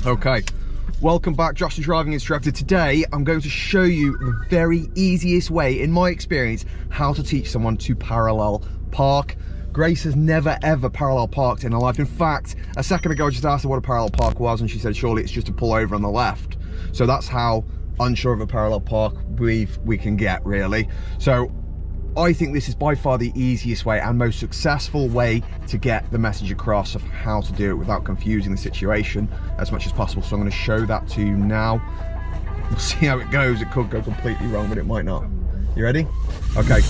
Okay, welcome back, Josh the driving instructor. Today I'm going to show you the very easiest way, in my experience, how to teach someone to parallel park. Grace has never ever parallel parked in her life. In fact, a second ago I just asked her what a parallel park was and she said surely it's just to pull over on the left. So that's how unsure of a parallel park we can get, really. So I think this is by far the easiest way and most successful way to get the message across of how to do it without confusing the situation as much as possible. So I'm going to show that to you now. We'll see how it goes. It could go completely wrong, but it might not. You ready? Okay.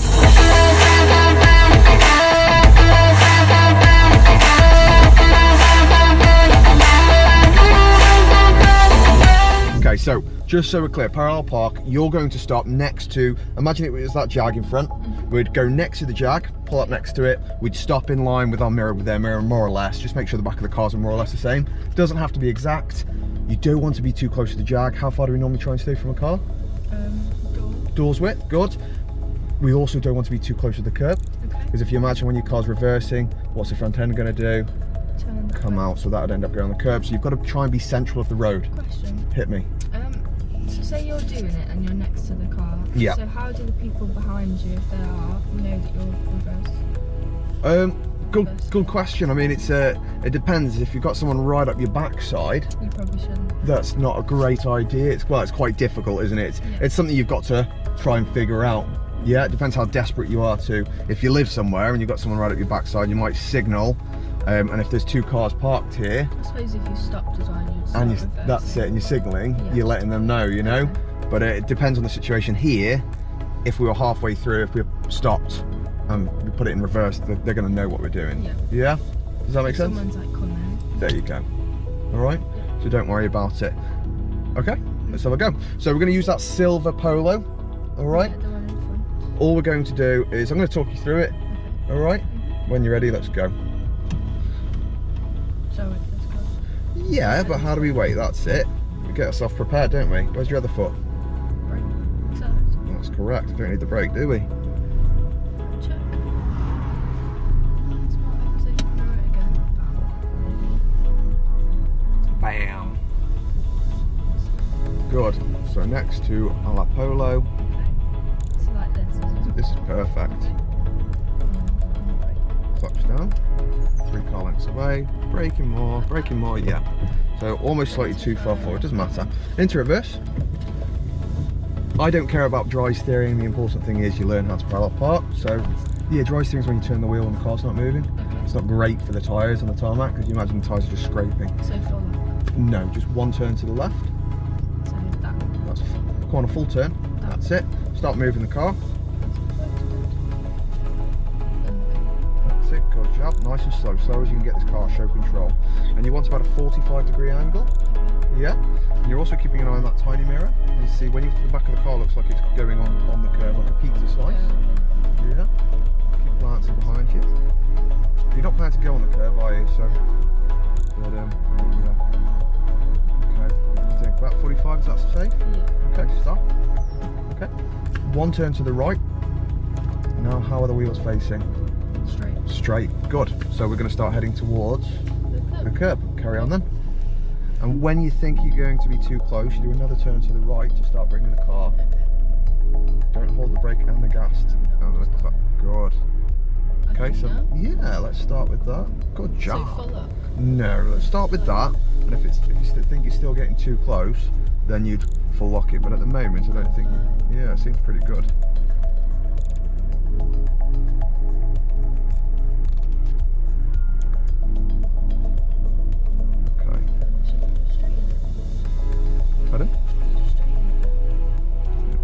Okay, so just so we're clear, parallel park, you're going to stop next to, imagine it was that Jag in front. We'd go next to the Jag, pull up next to it, we'd stop in line with their mirror more or less, just make sure the back of the cars are more or less the same. It doesn't have to be exact. You don't want to be too close to the Jag. How far do we normally try and stay from a car? Door's width, good. We also don't want to be too close to the curb, because if you imagine when your car's reversing, what's the front end going to do? Come out, so that would end up going on the curb. So you've got to try and be central of the road. Question. Hit me. So say you're doing it and you're next to the car. Yeah. So how do the people behind you, if they are, know that you're reversed? Good question. I mean, it depends. If you've got someone right up your backside, You probably shouldn't. That's not a great idea. It's quite difficult, isn't it? Yeah. It's something you've got to try and figure out. Yeah, it depends how desperate you are to. If you live somewhere and you've got someone right up your backside, you might signal. And if there's two cars parked here, I suppose if you stopped as well, you'd start reversing. That's it, and you're signalling, Yeah. you're letting them know, you know. But it depends on the situation here. If we were halfway through, if we stopped and we put it in reverse, they're going to know what we're doing. Yeah. Yeah? Does that make sense? Someone's like, come there. There you go. All right? So don't worry about it. Okay, let's have a go. So we're going to use that silver Polo. All right? Yeah, the one in front. All we're going to do is, I'm going to talk you through it. All right? When you're ready, let's go. So let's go. Yeah, but how do we wait? That's it. We get ourselves prepared, don't we? Where's your other foot? Brake. That's correct. We don't need the brake, do we? Check. That's right. So you can do it again. Bam. Good. So next to a La Polo. Okay. So like this. This is perfect. Clutch down. 3 car lengths away. Braking more, yeah. So almost slightly too far forward, doesn't matter. Into reverse. I don't care about dry steering, the important thing is you learn how to parallel park. So yeah, dry steering is when you turn the wheel and the car's not moving. It's not great for the tyres on the tarmac because you imagine the tyres are just scraping. So full left. No, just one turn to the left. So that. That's corner full turn. That's it. Start moving the car. That's it, good job. Nice and slow as you can get this car, show control. And you want about a 45-degree angle. Yeah. And you're also keeping an eye on that tiny mirror. You see when the back of the car looks like it's going on the curve like a pizza slice. Yeah. Keep glancing behind you. You're not planning to go on the curve, are you? So, but yeah. Okay. What do you think? About 45, is that safe? Yeah. Okay, stop. Okay. One turn to the right. Now, how are the wheels facing? Straight. Straight. Good. So we're going to start heading towards the curb. Carry on then. And when you think you're going to be too close, you do another turn to the right to start bringing the car. Don't hold the brake and the gas. Good. Okay, so yeah, let's start with that. Good job. So full up. No, let's start with that. And if you think you're still getting too close, then you'd full lock it. But at the moment, I don't think. Yeah, it seems pretty good. Pardon?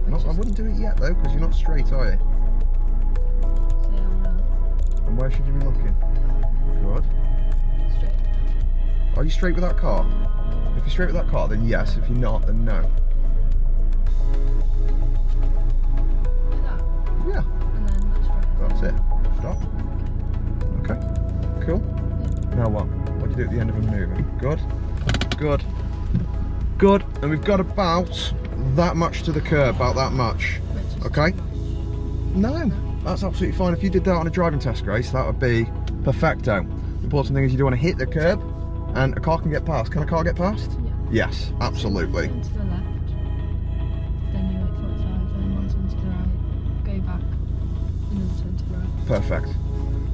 No, I wouldn't do it yet though, because you're not straight, are you? And where should you be looking? Good. Straight. Are you straight with that car? If you're straight with that car, then yes. If you're not, then no. Like that? Yeah. And then that's straight. That's it. Stop. Okay. Cool. Yeah. Now what? What do you do at the end of a maneuver? Good. Good. Good. And we've got about that much to the curb, about that much. Okay? No, that's absolutely fine. If you did that on a driving test, Grace, that would be perfecto. The important thing is you don't want to hit the curb and a car can get past. Can a car get past? Yeah. Yes, absolutely. Turn to the left, then you wait 45, then one turn to the right, go back, another turn to the right. Perfect.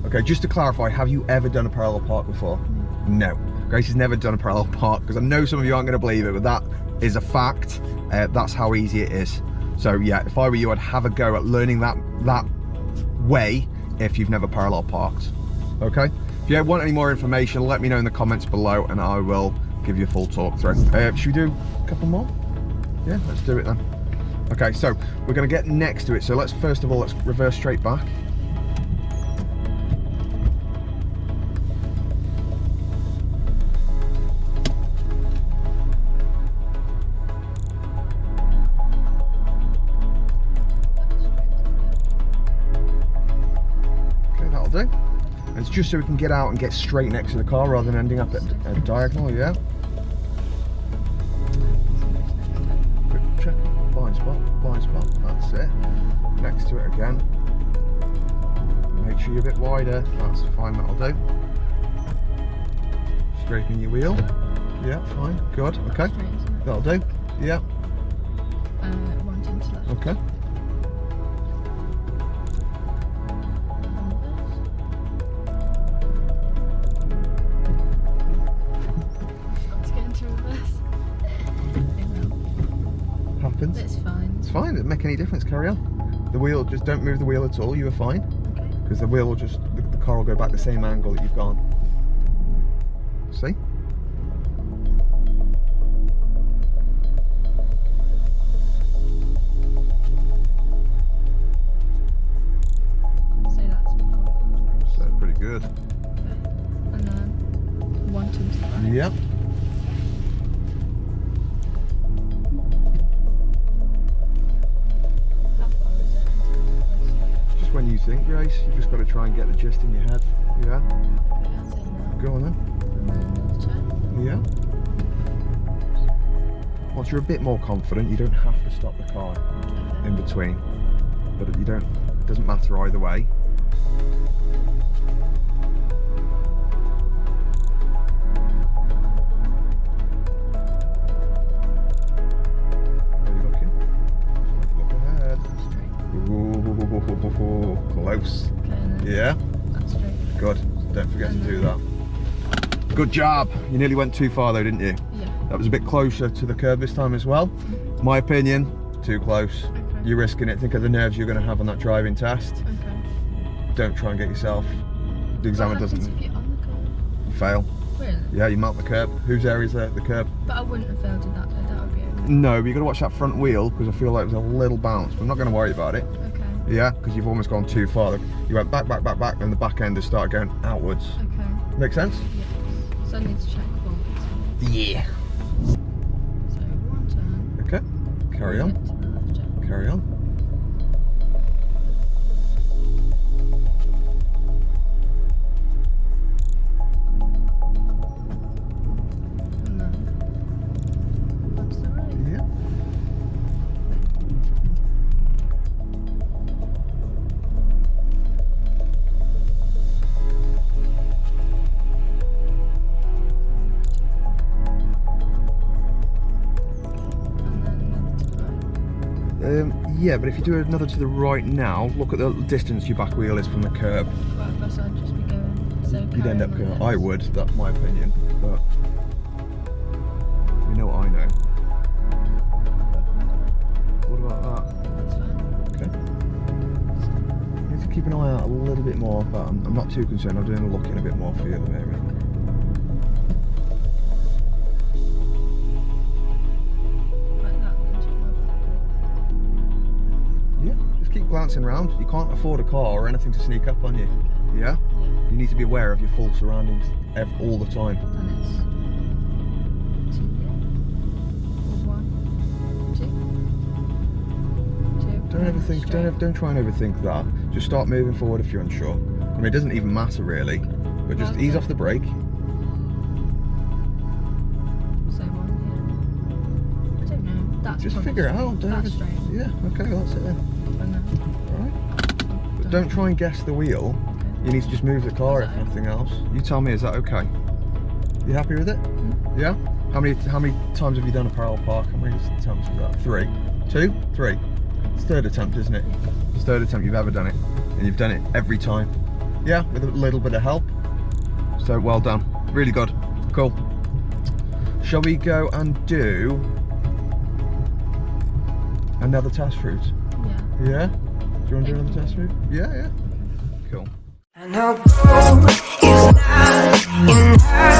Okay, just to clarify, have you ever done a parallel park before? No. Grace has never done a parallel park, because I know some of you aren't going to believe it, but that is a fact. That's how easy it is. So yeah, if I were you, I'd have a go at learning that way if you've never parallel parked. Okay? If you want any more information, let me know in the comments below and I will give you a full talk through. Should we do a couple more? Yeah, let's do it then. Okay, so we're going to get next to it. So let's first of all, let's reverse straight back. And it's just so we can get out and get straight next to the car rather than ending up at a diagonal, yeah? Quick check, blind spot, that's it. Next to it again. Make sure you're a bit wider, that's fine, that'll do. Straighten your wheel. Yeah, fine, good, okay. That'll do, yeah. One turn to left. Okay. Happens. It's fine. It's fine, it doesn't make any difference, carry on. The wheel, just don't move the wheel at all, you are fine. Okay. Because the wheel will just, the car will go back the same angle that you've gone. See? So that's Pretty good. okay. And then one turn to the right. Yep. When you think, Grace, you've just got to try and get the gist in your head. Yeah? Okay, that's in now. Go on then. And then another turn. Yeah. Once you're a bit more confident, you don't have to stop the car Okay. in between. But you don't, it doesn't matter either way. Where are you looking? Look ahead. Ooh, close. Okay, and then Yeah? that's straight. Good. Don't forget to do that. Good job. You nearly went too far though, didn't you? Yeah. That was a bit closer to the curb this time as well. My opinion, too close. Okay. You're risking it. Think of the nerves you're going to have on that driving test. Okay. Don't try and get yourself. The examiner What happens doesn't if you're on the curb? fail. Really? Yeah, you mount the curb. Whose area is the curb? But I wouldn't have failed in that though, that would be okay. No, but you've got to watch that front wheel because I feel like there's a little bounce. But I'm not going to worry about it. Okay. Yeah, because you've almost gone too far. You went back, and the back end has started going outwards. Okay. Make sense? Yeah. So I need to check bolts. Yeah. So one turn. Okay. Carry on. To the left, check. Carry on. And then onto the right. Yeah. And then another to the right. Yeah, but if you do another to the right now, look at the distance your back wheel is from the curb. Right, but I'd just be going. So You'd end up carry on going, like I this. would, that's my opinion, but you know what I know. What about That's fine. that? Okay. You need to keep an eye out a little bit more, but I'm not too concerned. I'm doing the looking a bit more for you at the moment. Like that, then check my back. Yeah, just keep glancing around. You can't afford a car or anything to sneak up on you. Okay. Yeah? Yeah. You need to be aware of your full surroundings all the time. And it's 2, or 1, 2. 2. Don't overthink. Don't try and overthink that. Just start moving forward if you're unsure. I mean, it doesn't even matter really, but just ease off the brake. So 1, yeah. I don't know. That's Just probably figure it straight. out. Don't That's over- straight. Yeah. Okay, that's it then. And then, All right. But done. don't try and guess the wheel. Okay. You need to just move the car Is if that nothing else. You tell me, is that okay? You happy with it? Mm. Yeah? How many times have you done a parallel park? How many attempts was that? 3? 2? 3? It's third attempt, isn't it? It's third attempt you've ever done it. And you've done it every time. Yeah, with a little bit of help. So well done. Really good. Cool. Shall we go and do another test route? Yeah. Yeah? Do you want to do another test route? Yeah, yeah. Cool. I know is not enough.